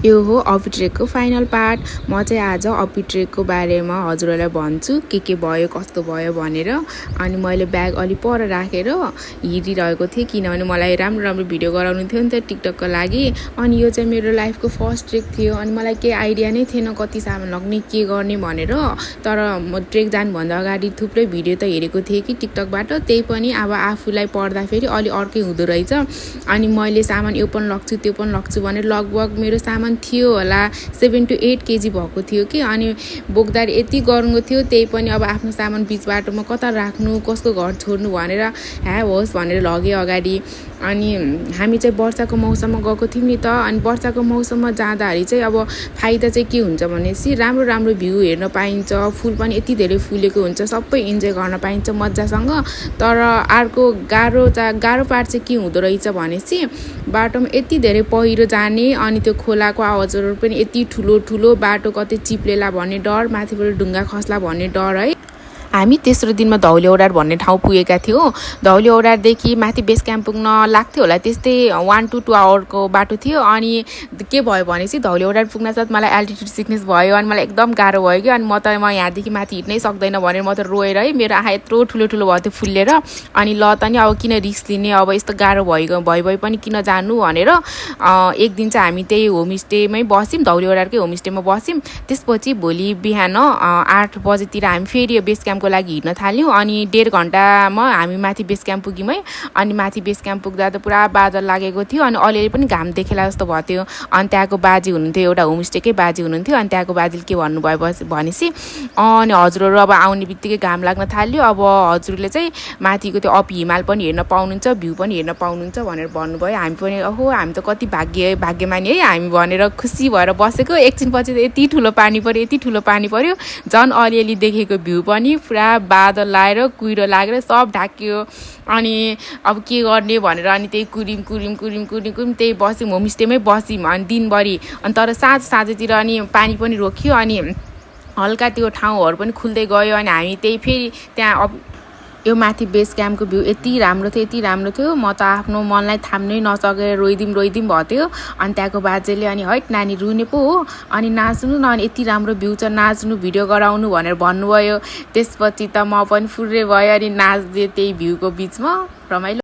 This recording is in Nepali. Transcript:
यो हो अपी ट्रेकको फाइनल पार्ट। म चाहिँ आज अपी ट्रेकको बारेमा हजुरहरूलाई भन्छु के भयो कस्तो भयो भनेर। अनि मैले ब्याग अलि पर राखेर हिँडिरहेको थिएँ किनभने मलाई राम्रो राम्रो भिडियो गराउनु थियो नि त टिकटकको लागि। अनि यो चाहिँ मेरो लाइफको फर्स्ट ट्रेक थियो अनि मलाई केही आइडिया नै थिएन कति सामान लग्ने के गर्ने भनेर। तर म ट्रेक जानुभन्दा अगाडि थुप्रै भिडियो त हेरेको थिएँ कि टिकटकबाट, त्यही पनि अब आफूलाई पढ्दाखेरि अलि अर्कै हुँदो रहेछ। अनि मैले सामान यो पनि लग्छु त्यो पनि लग्छु भनेर लगभग मेरो सामान थियो होला 7 to 8 kg भएको थियो कि। अनि बोक्दाखेरि यति गरुङ्गो थियो, त्यही पनि अब आफ्नो सामान बिच बाटोमा कता राख्नु कसको घर छोड्नु भनेर होस् भनेर लगेँ अगाडि। अनि हामी चाहिँ वर्षाको मौसममा गएको थियौँ नि त। अनि वर्षाको मौसममा जाँदाखेरि चाहिँ अब फाइदा चाहिँ के हुन्छ भनेपछि राम्रो राम्रो भ्यू हेर्न पाइन्छ, फुल पनि यति धेरै फुलेको हुन्छ, सबै इन्जोय गर्न पाइन्छ मजासँग। तर अर्को गाह्रो पार्ट चाहिँ के हुँदो रहेछ भनेपछि बाटोमा यति धेरै पहिरो जाने अनि त्यो खोलाको आवाजहरू पनि यति ठुलो ठुलो, बाटो कतै चिप्लेला भन्ने डर, माथिबाट ढुङ्गा खस्ला भन्ने डर है। हामी तेस्रो दिनमा धौली ओडार भन्ने ठाउँ पुगेका थियौँ। धौली ओडारदेखि माथि बेस क्याम्प पुग्न लाग्थ्यो होला त्यस्तै 1 to 2 आवरको बाटो थियो। अनि के भयो भनेपछि धौली ओडार पुग्न साथ मलाई एल्टिट्युड सिकनेस भयो अनि मलाई एकदम गाह्रो भयो कि। अनि म यहाँदेखि माथि हिँड्नै सक्दैन भनेर म त रोएर है, मेरो आँखा यत्रो ठुलो ठुलो भयो त्यो फुल्लेर। अनि ल त नि अब किन रिस्क लिने, अब यस्तो गाह्रो भइ पनि किन जानु भनेर एक दिन चाहिँ हामी त्यही होमस्टेमै बस्यौँ, धौली ओडारकै होमस्टेमा बस्यौँ। त्यसपछि भोलि बिहान 8 बजेतिर हामी फेरि बेस क्याम्प को लागि हिँड्न थाल्यौँ। अनि 1.5 घन्टामा हामी माथि बेस क्याम्प पुग्यौँ है। अनि माथि बेस क्याम्प पुग्दा त पुरा बादल लागेको थियो अनि अलिअलि पनि घाम देखेला जस्तो भयो थियो। अनि त्यहाँको बाजे हुनुहुन्थ्यो, एउटा होमस्टेकै बाजे हुनुहुन्थ्यो। अनि त्यहाँको बाजेले के भन्नुभयो भनेपछि अनि हजुरहरू अब आउने बित्तिकै घाम लाग्न थाल्यो, अब हजुरले चाहिँ माथिको त्यो अपी हिमाल पनि हेर्न पाउनुहुन्छ, भ्यू पनि हेर्न पाउनुहुन्छ भनेर भन्नुभयो। हामी पनि ओहो हामी त कति भाग्यमानी है हामी भनेर खुसी भएर बसेको। एकछिनपछि त यति ठुलो पानी पर्यो झन् अलिअलि देखेको भ्यू पनि पुरा बादल लाएर कुहिरो लागेर सब ढाक्यो। अनि अब के गर्ने भनेर अनि त्यही कुरिम त्यही बस्यौँ, होमस्टेमै बस्यौँ अनि दिनभरि। अनि तर साँझतिर अनि पानी पनि रोकियो अनि हल्का त्यो ठाउँहरू पनि खुल्दै गयो। अनि हामी त्यही फेरि त्यहाँ यो माथि बेस क्याम्पको भ्यू यति राम्रो थियो म त आफ्नो मनलाई थाम्नै नसकेर रोइदिम भएको थियो। अनि त्यहाँको बाजेले अनि हैट नानी रुने पो हो अनि नाच्नु न, अनि यति राम्रो भ्यू छ नाच्नु भिडियो गराउनु भनेर भन्नुभयो। त्यसपछि त म पनि फुर्रे भयो अनि नाच्दिएँ त्यही भ्यूको बिचमा, रमाइलो।